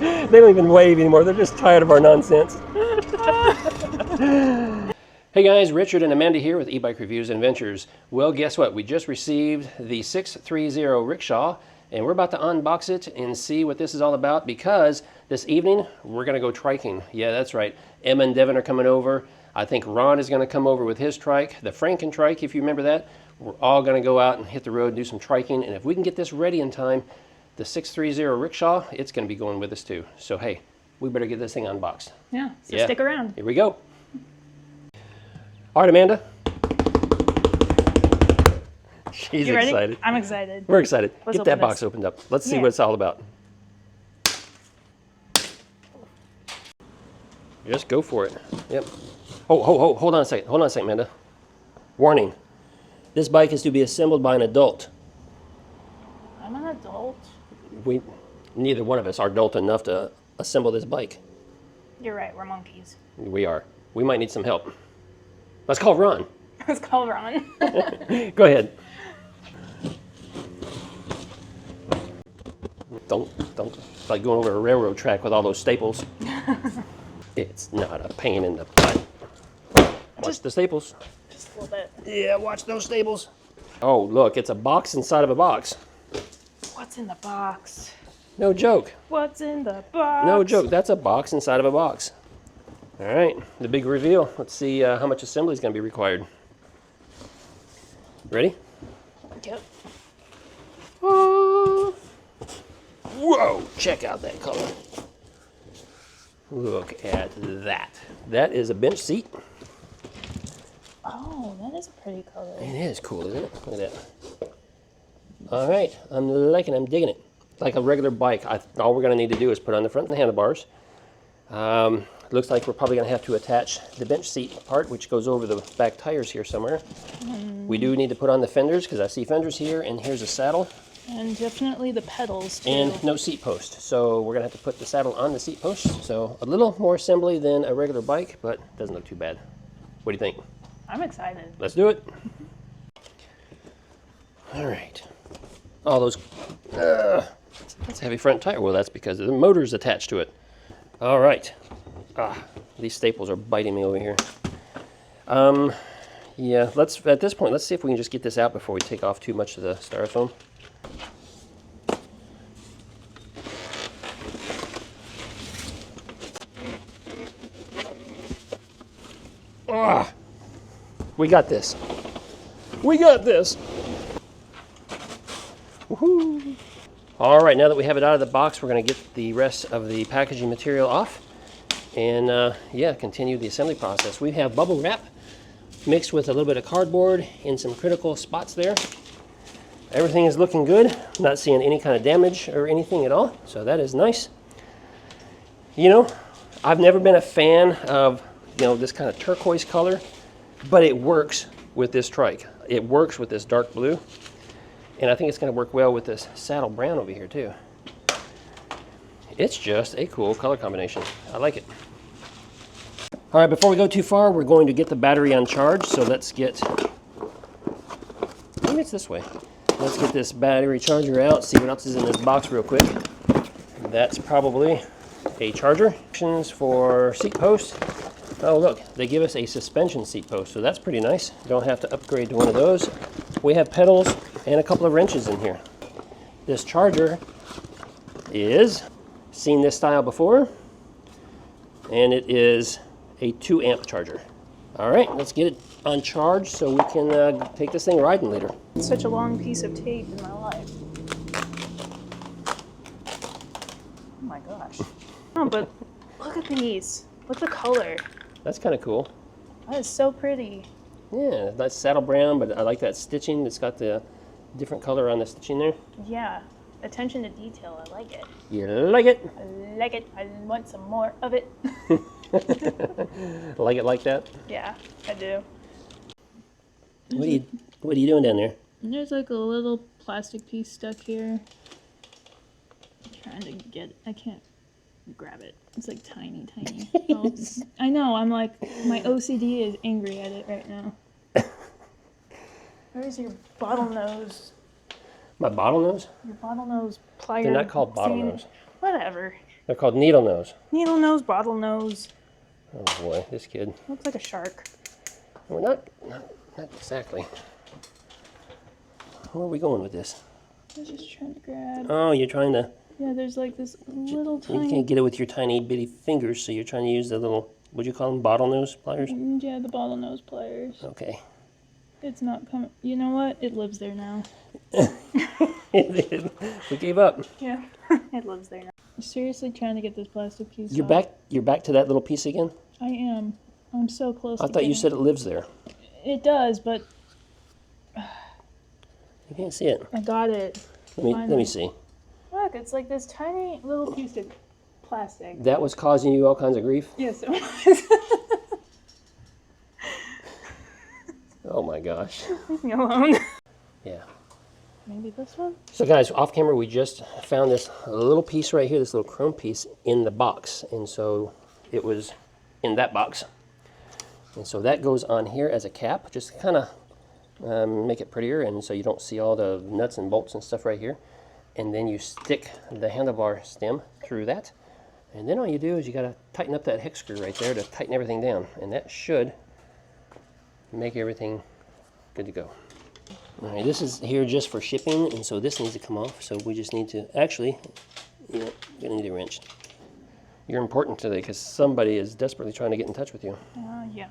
They don't even wave anymore. They're just tired of our nonsense. Hey guys, Richard and Amanda here with eBike Reviews and Adventures. Well, guess what? We just received the Sixthreezero Rickshaw, and we're about to unbox it and see what this is all about, because this evening we're going to go triking. Yeah, that's right. Emma and Devin are coming over. I think Ron is going to come over with his trike, the Franken trike, if you remember that. We're all going to go out and hit the road and do some triking, and if we can get this ready in time, the Sixthreezero Rickshaw, it's going to be going with us too. So hey, we better get this thing unboxed. Yeah, so stick around. Here we go. All right, Amanda. She's You ready? excited. I'm excited. We're excited. Let's Get that open box this. opened up. Let's see Yeah. what it's all about. Just go for it. Yep. Oh, hold on a second. Hold on a second, Amanda. Warning. This bike is to be assembled by an adult. I'm an adult. Neither one of us are adult enough to assemble this bike. You're right, we're monkeys. We are. We might need some help. Let's call Ron. Let's call Ron. Go ahead. Don't. It's like going over a railroad track with all those staples. It's not a pain in the butt. Watch the staples. Just a little bit. Yeah, watch those staples. Oh, look, it's a box inside of a box. What's in the box? No joke. What's in the box? No joke. That's a box inside of a box. All right, the big reveal. Let's see how much assembly is going to be required. Ready? Yep. Whoa, check out that color. Look at that. That is a bench seat. Oh, that is a pretty color. It is cool, isn't it? Look at that. All right, I'm liking it. I'm digging it. Like a regular bike. All we're going to need to do is put on the front of the handlebars. Looks like we're probably going to have to attach the bench seat part, which goes over the back tires here somewhere. We do need to put on the fenders, because I see fenders here, and here's a saddle. And definitely the pedals, too. And no seat post. So we're going to have to put the saddle on the seat post. So a little more assembly than a regular bike, but doesn't look too bad. What do you think? I'm excited. Let's do it. All right. All those... that's a heavy front tire. Well, that's because the motor's attached to it. All right. These staples are biting me over here. Yeah, at this point, let's see if we can just get this out before we take off too much of the styrofoam. We got this. We got this. Woohoo! All right, now that we have it out of the box, we're going to get the rest of the packaging material off and yeah, continue the assembly process. We have bubble wrap mixed with a little bit of cardboard in some critical spots there. Everything is looking good. Not seeing any kind of damage or anything at all, so that is nice. You know, I've never been a fan of, you know, this kind of turquoise color, but it works with this trike. It works with this dark blue. And I think it's going to work well with this saddle brown over here too. It's just a cool color combination. I like it. All right, before we go too far, we're going to get the battery on charge. So let's get, maybe it's this way. Let's get this battery charger out, see what else is in this box real quick. That's probably a charger. Options for seat post. Oh look, they give us a suspension seat post, so that's pretty nice. Don't have to upgrade to one of those. We have pedals and a couple of wrenches in here. This charger is, seen this style before, and it is a 2 amp charger. All right, let's get it on charge so we can take this thing riding later. It's such a long piece of tape in my life. Oh my gosh. Oh, but look at these. Look at the color. That's kind of cool. That is so pretty. Yeah, that's saddle brown, but I like that stitching. It's got the different color on the stitching there. Yeah. Attention to detail. I like it. You like it? I like it. I want some more of it. Like it like that? Yeah, I do. What are you doing down there? And there's like a little plastic piece stuck here. I'm trying to get, I can't grab it. It's like tiny. Oh, I know, I'm like, my OCD is angry at it right now. Where's your bottlenose? My bottlenose? Your bottlenose pliers. They're not called bottlenose. Whatever. They're called needle nose. Needle nose, bottle nose. Oh boy, this kid. Looks like a shark. Well, not exactly. Where are we going with this? I was just trying to grab. Oh, you're trying to... Yeah, there's like this little You tiny. can't get it with your tiny bitty fingers, so you're trying to use the little, what'd you call them, bottlenose pliers? Yeah, the bottlenose pliers. Okay. It's not coming. You know what? It lives there now. We gave up. Yeah, it lives there now. I'm seriously trying to get this plastic piece You're off. back. You're back to that little piece again. I am. I'm so close. I thought you said it lives there. It does, but You can't see it. I got it. Let me see. Look, it's like this tiny little piece of plastic. That was causing you all kinds of grief. Yes, it was. Oh my gosh. Leave me alone. Yeah. Maybe this one? So guys, off camera, we just found this little piece right here, this little chrome piece in the box. And so it was in that box. And so that goes on here as a cap, just to kind of make it prettier, and so you don't see all the nuts and bolts and stuff right here. And then you stick the handlebar stem through that. And then all you do is you got to tighten up that hex screw right there to tighten everything down. And that should make everything good to go. All right, this is here just for shipping, and so this needs to come off. So we just need to, actually, you're gonna need a wrench. You're important today because somebody is desperately trying to get in touch with you. Yeah.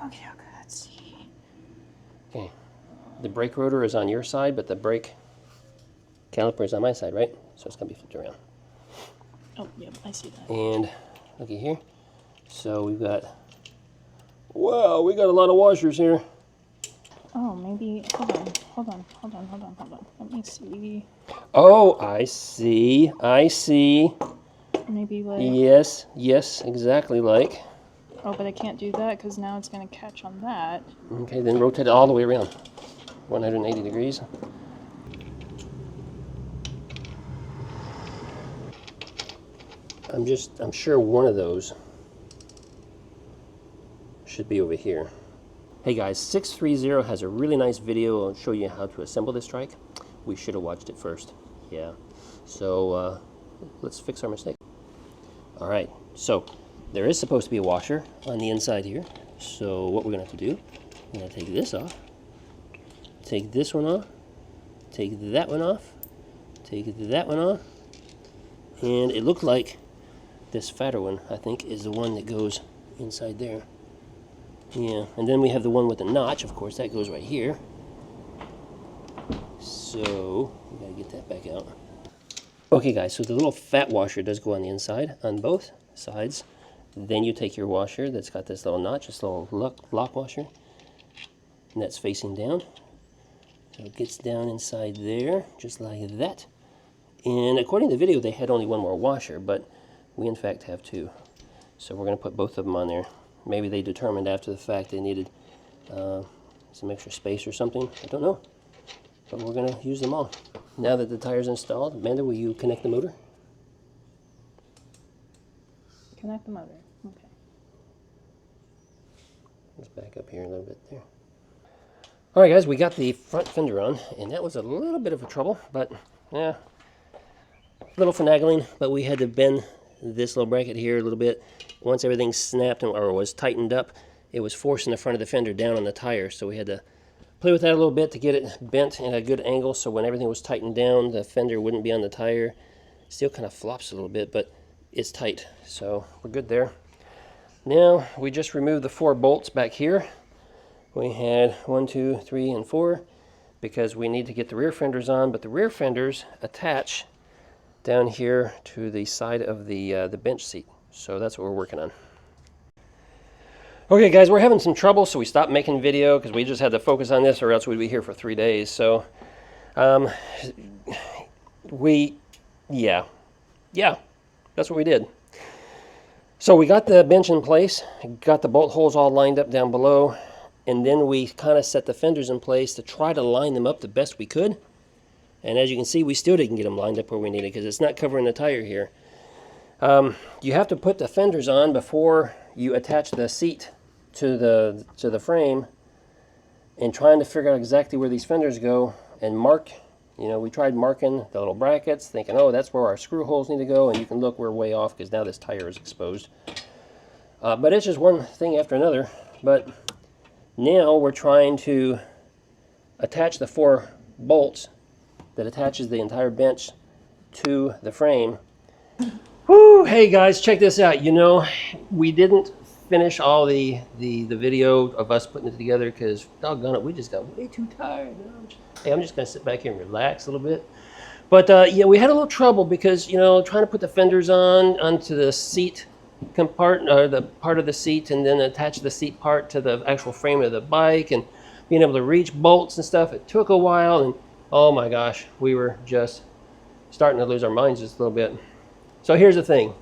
Okay, let's see. Okay, the brake rotor is on your side, but the brake caliper is on my side, right? So it's gonna be flipped around. Oh, yep, I see that. And looky here. So we've got, wow, we got a lot of washers here. Oh, maybe, hold on. Let me see. Oh, I see. Maybe like, Yes, exactly like. oh, but I can't do that because now it's going to catch on that. Okay, then rotate it all the way around. 180 degrees. I'm sure one of those should be over here. Hey guys, Sixthreezero has a really nice video on show you how to assemble this trike. We should have watched it first. Yeah. So let's fix our mistake. All right. So there is supposed to be a washer on the inside here. So what we're gonna have to do, we're gonna take this off, take this one off, take that one off, take that one off, and it looked like this fatter one, I think, is the one that goes inside there. Yeah, and then we have the one with the notch, of course, that goes right here. So, we gotta get that back out. Okay guys, so the little fat washer does go on the inside, on both sides. Then you take your washer that's got this little notch, this little lock washer, and that's facing down. So it gets down inside there, just like that. And according to the video, they had only one more washer, but we in fact have two. So we're gonna put both of them on there. Maybe they determined after the fact they needed some extra space or something. I don't know. But we're going to use them all. Now that the tire's installed, Amanda, will you connect the motor? Connect the motor. Okay. Let's back up here a little bit there. All right, guys, we got the front fender on, and that was a little bit of a trouble, but yeah, a little finagling, but we had to bend this little bracket here a little bit. Once everything snapped or was tightened up, it was forcing the front of the fender down on the tire, so we had to play with that a little bit to get it bent in a good angle, so when everything was tightened down, the fender wouldn't be on the tire. Still kind of flops a little bit, but it's tight, so we're good there. Now, we just removed the 4 bolts back here. We had 1, 2, 3, and 4, because we need to get the rear fenders on, but the rear fenders attach down here to the side of the bench seat. So that's what we're working on. Okay guys, we're having some trouble, so we stopped making video because we just had to focus on this or else we'd be here for 3 days. So yeah, that's what we did. So we got the bench in place, got the bolt holes all lined up down below, and then we kind of set the fenders in place to try to line them up the best we could. And as you can see, we still didn't get them lined up where we needed because it's not covering the tire here. You have to put the fenders on before you attach the seat to the frame, and trying to figure out exactly where these fenders go and mark, You know, we tried marking the little brackets, thinking, oh, that's where our screw holes need to go, and you can look, we're way off because now this tire is exposed. But it's just one thing after another. But now we're trying to attach the 4 bolts that attaches the entire bench to the frame. Woo! Hey guys, check this out. You know, we didn't finish all the video of us putting it together because, doggone it, we just got way too tired. Hey, I'm just going to sit back here and relax a little bit. But yeah, we had a little trouble because, you know, trying to put the fenders onto the seat compartment, or the part of the seat, and then attach the seat part to the actual frame of the bike, and being able to reach bolts and stuff. It took a while, and oh my gosh, we were just starting to lose our minds just a little bit. So here's the thing.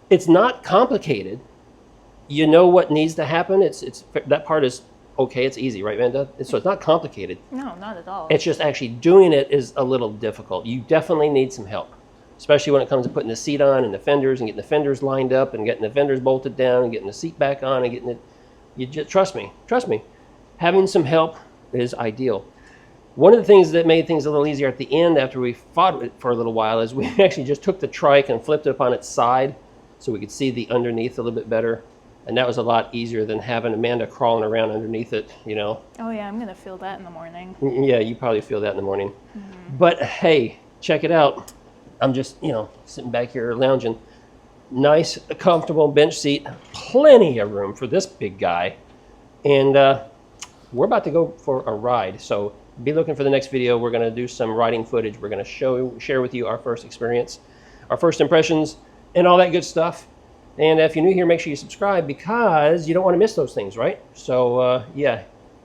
It's not complicated. You know what needs to happen. It's that part is okay. It's easy, right, Vanda? So it's not complicated. No, not at all. It's just actually doing it is a little difficult. You definitely need some help, especially when it comes to putting the seat on and the fenders and getting the fenders lined up and getting the fenders bolted down and getting the seat back on and getting it. You just trust me. Having some help is ideal. One of the things that made things a little easier at the end after we fought it for a little while is we actually just took the trike and flipped it up on its side so we could see the underneath a little bit better. And that was a lot easier than having Amanda crawling around underneath it, you know. Oh yeah, I'm going to feel that in the morning. Yeah, you probably feel that in the morning. But hey, check it out. I'm just, you know, sitting back here lounging. Nice, comfortable bench seat. Plenty of room for this big guy. And we're about to go for a ride. So be looking for the next video. We're going to do some riding footage. We're going to share with you our first experience, our first impressions, and all that good stuff. And if you're new here, make sure you subscribe because you don't want to miss those things, right? So yeah,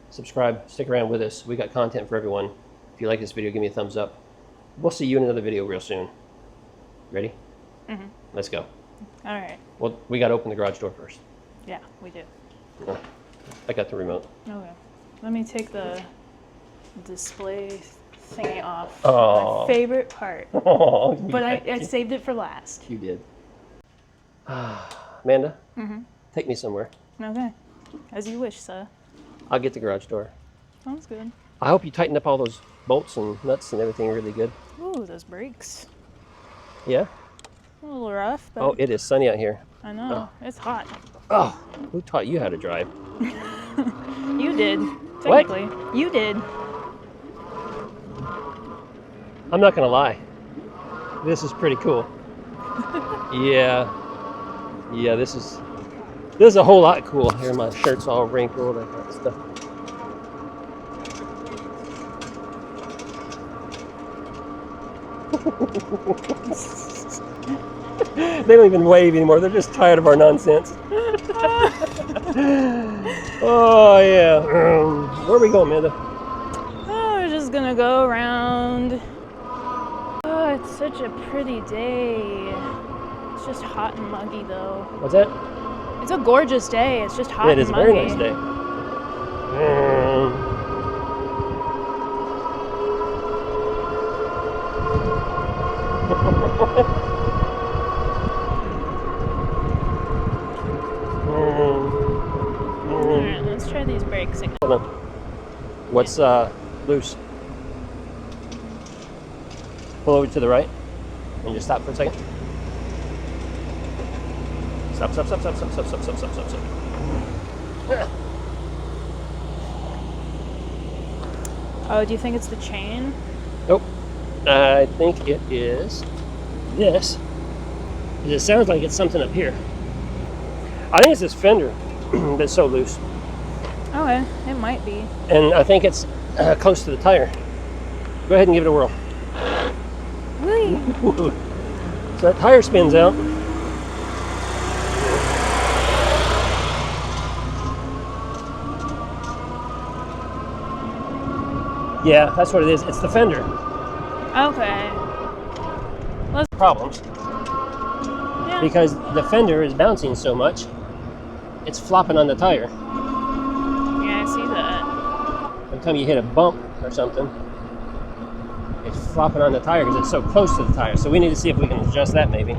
subscribe, stick around with us. We got content for everyone. If you like this video, give me a thumbs up. We'll see you in another video real soon. Ready? Mm-hmm. Let's go. All right. Well, we got to open the garage door first. Yeah, we do. I got the remote. Okay. Let me take the display thingy off. Oh. My favorite part. Oh, But I saved it for last. You did. Amanda, take me somewhere. Okay. As you wish, sir. I'll get the garage door. Sounds good. I hope you tightened up all those bolts and nuts and everything really good. Ooh, those brakes. Yeah? A little rough, but Oh, it is sunny out here. I know. It's hot. Oh, who taught you how to drive? You did. Technically. You did. I'm not going to lie. This is pretty cool. Yeah. Yeah, this is a whole lot cool. Here, my shirt's all wrinkled and that stuff. They don't even wave anymore. They're just tired of our nonsense. Oh, yeah. Where are we going, Amanda? Oh, we're just gonna go around. Oh, it's such a pretty day. It's just hot and muggy, though. What's that? It's a gorgeous day. It's just hot It is and a muggy. very nice day. Alright, let's try these brakes again. Hold on. What's loose? Pull over to the right and just stop for a second. Stop. Oh, do you think it's the chain? Nope. I think it is this. It sounds like it's something up here. I think it's this fender that's so loose. Okay, it might be. And I think it's close to the tire. Go ahead and give it a whirl. Whee! So that tire spins out. Yeah, that's what it is. It's the fender. Okay. Problems. Yeah. Because the fender is bouncing so much, it's flopping on the tire. Yeah, I see that. Every time you hit a bump or something, it's flopping on the tire because it's so close to the tire. So we need to see if we can adjust that maybe.